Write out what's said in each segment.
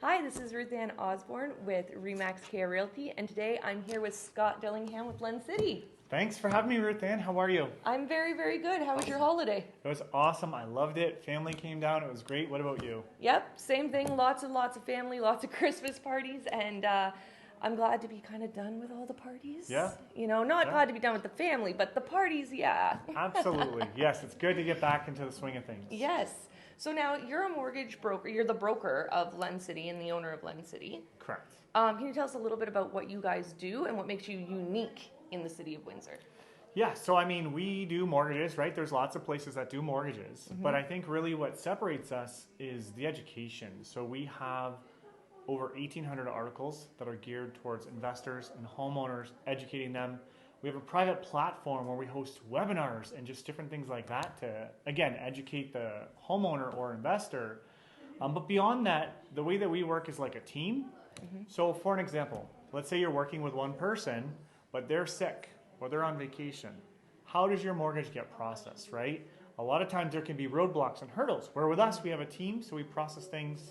Hi, this is RuthAnn Osborne with RE/MAX Care Realty, and today I'm here with Scott Dillingham with LendCity. Thanks for having me, RuthAnn. How are you? I'm very, very good. How was your holiday? It was awesome. I loved it. Family came down. It was great. What about you? Yep, same thing. Lots and lots of family, lots of Christmas parties, and I'm glad to be kind of done with all the parties. Yeah. You know, not glad to be done with the family, but the parties, yeah. Absolutely. Yes, it's good to get back into the swing of things. Yes. So now you're a mortgage broker. You're the broker of LendCity and the owner of LendCity. Correct. Can you tell us a little bit about what you guys do and what makes you unique in the city of Windsor? Yeah, so I mean, we do mortgages, right? There's lots of places that do mortgages, but I think really what separates us is the education. So we have over 1,800 articles that are geared towards investors and homeowners, educating them. We have a private platform where we host webinars and just different things like that to, again, educate the homeowner or investor. But beyond that, the way that we work is like a team. So for an example, let's say you're working with one person, but they're sick or they're on vacation. How does your mortgage get processed, right? A lot of times there can be roadblocks and hurdles, where with us, we have a team, so we process things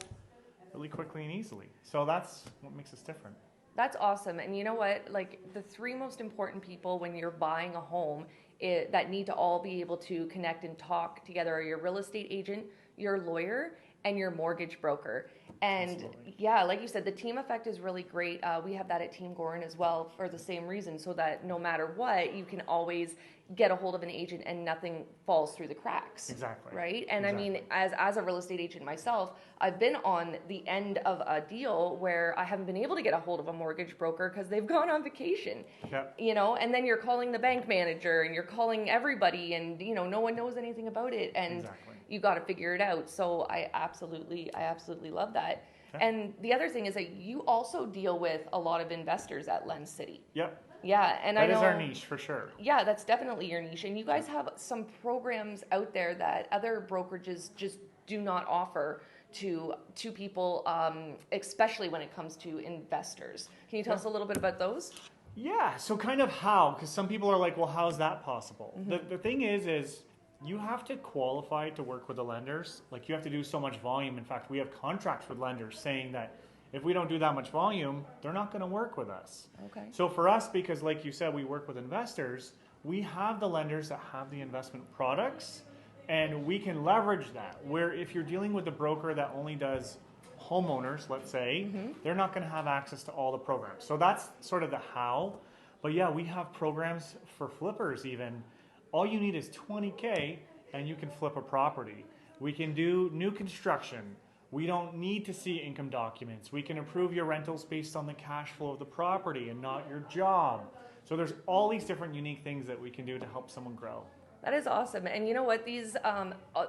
really quickly and easily. So that's what makes us different. That's awesome. And you know what? Like the three most important people when you're buying a home that need to all be able to connect and talk together are your real estate agent, your lawyer, and your mortgage broker. And Absolutely. yeah, like you said, the team effect is really great. We have that at Team Gorin as well for the same reason, so that no matter what, you can always get a hold of an agent and nothing falls through the cracks. Exactly. Right? And Exactly. I mean, as a real estate agent myself, I've been on the end of a deal where I haven't been able to get a hold of a mortgage broker because they've gone on vacation. Yep. You know, and then you're calling the bank manager and you're calling everybody, and you know, no one knows anything about it, and Exactly. you got to figure it out. So I absolutely love that. Okay. And the other thing is that you also deal with a lot of investors at LendCity. Yep. Yeah, and That I know is our niche for sure. Yeah, that's definitely your niche, and you guys have some programs out there that other brokerages just do not offer to people, especially when it comes to investors. Can you tell us a little bit about those? Yeah, so kind of how, because some people are like, well, how is that possible? The thing is you have to qualify to work with the lenders. Like you have to do so much volume. In fact, we have contracts with lenders saying that if we don't do that much volume, they're not going to work with us. Okay. So for us, because like you said, we work with investors, we have the lenders that have the investment products, and we can leverage that. Where if you're dealing with a broker that only does homeowners, let's say, they're not going to have access to all the programs. So that's sort of the how. But yeah, we have programs for flippers even. All you need is $20K and you can flip a property. We can do new construction. We don't need to see income documents. We can approve your rentals based on the cash flow of the property and not your job. So there's all these different unique things that we can do to help someone grow. That is awesome. And you know what? These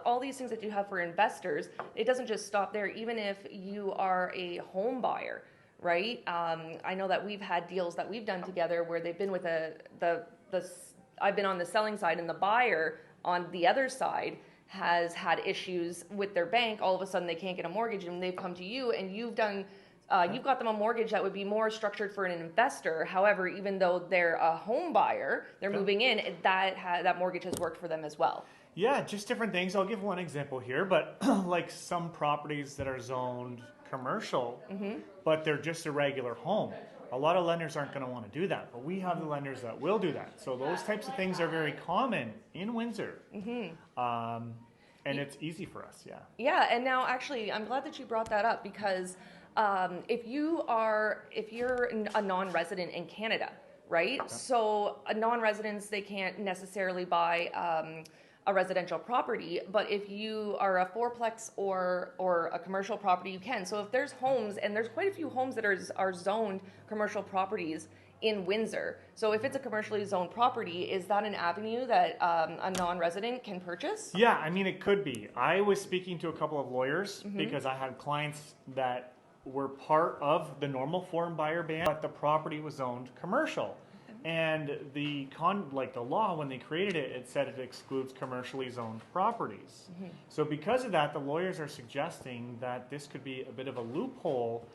all these things that you have for investors, it doesn't just stop there. Even if you are a home buyer, right? I know that we've had deals that we've done together where they've been with I've been on the selling side, and the buyer on the other side has had issues with their bank. All of a sudden they can't get a mortgage, and they've come to you, and you've got them a mortgage that would be more structured for an investor. However, even though they're a home buyer, they're moving in, that mortgage has worked for them as well. Yeah, just different things. I'll give one example here, but like some properties that are zoned commercial, but they're just a regular home. A lot of lenders aren't going to want to do that, but we have the lenders that will do that. So those types of things are very common in Windsor. And it's easy for us, yeah. Yeah, and now actually, I'm glad that you brought that up, because if you're a non-resident in Canada, right? Okay. So non-residents, they can't necessarily buy a residential property, but if you are a fourplex or a commercial property, you can. So if there's homes, and there's quite a few homes that are zoned commercial properties in Windsor. So if it's a commercially zoned property, is that an avenue that a non-resident can purchase? Yeah, I mean, it could be. I was speaking to a couple of lawyers because I had clients that were part of the normal foreign buyer ban, but the property was zoned commercial. And the law, when they created it, it said it excludes commercially zoned properties. So because of that, the lawyers are suggesting that this could be a bit of a loophole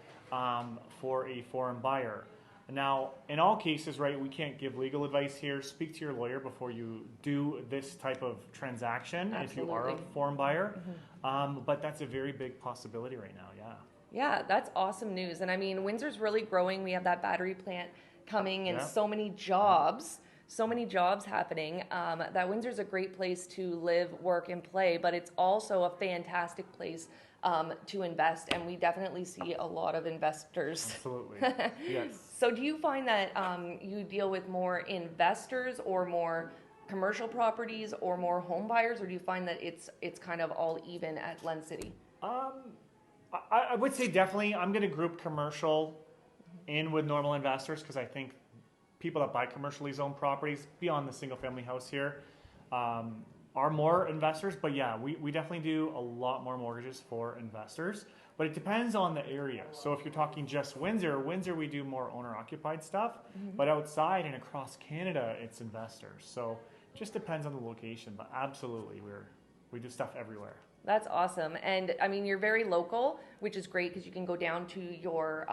for a foreign buyer. Now, in all cases, right, we can't give legal advice here. Speak to your lawyer before you do this type of transaction. Absolutely. If you are a foreign buyer. But that's a very big possibility right now, yeah. Yeah, that's awesome news. And I mean, Windsor's really growing. We have that battery plant coming and Yeah. so many jobs happening. That Windsor's a great place to live, work, and play, but it's also a fantastic place to invest. And we definitely see a lot of investors. Absolutely. Yes. So do you find that you deal with more investors or more commercial properties or more home buyers, or do you find that it's kind of all even at LendCity? I would say definitely I'm going to group commercial in with normal investors because I think people that buy commercially zoned properties beyond the single family house here are more investors. But yeah, we definitely do a lot more mortgages for investors. But it depends on the area. So if you're talking just Windsor, we do more owner occupied stuff. But outside and across Canada, it's investors. So it just depends on the location. But absolutely, we do stuff everywhere. That's awesome. And I mean, you're very local, which is great because you can go down to your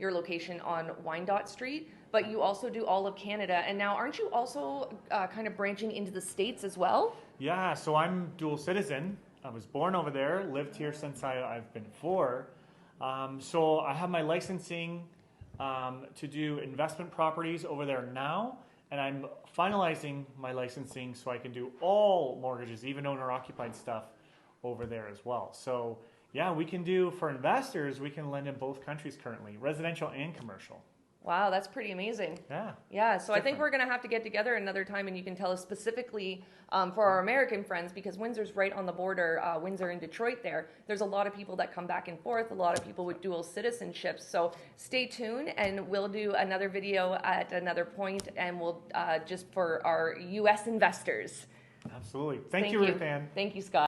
location on Wyandotte Street, but you also do all of Canada. And now, aren't you also kind of branching into the States as well? Yeah, so I'm dual citizen. I was born over there, lived here since I've been 4. So I have my licensing to do investment properties over there now, and I'm finalizing my licensing so I can do all mortgages, even owner-occupied stuff, over there as well. So yeah, we can do, for investors, we can lend in both countries currently, residential and commercial. Wow, that's pretty amazing. Yeah. Yeah, so I think we're going to have to get together another time and you can tell us specifically for our American friends, because Windsor's right on the border, Windsor and Detroit there. There's a lot of people that come back and forth, a lot of people with dual citizenships. So stay tuned and we'll do another video at another point, and we'll just for our U.S. investors. Absolutely. Thank you, RuthAnn. Thank you, Scott.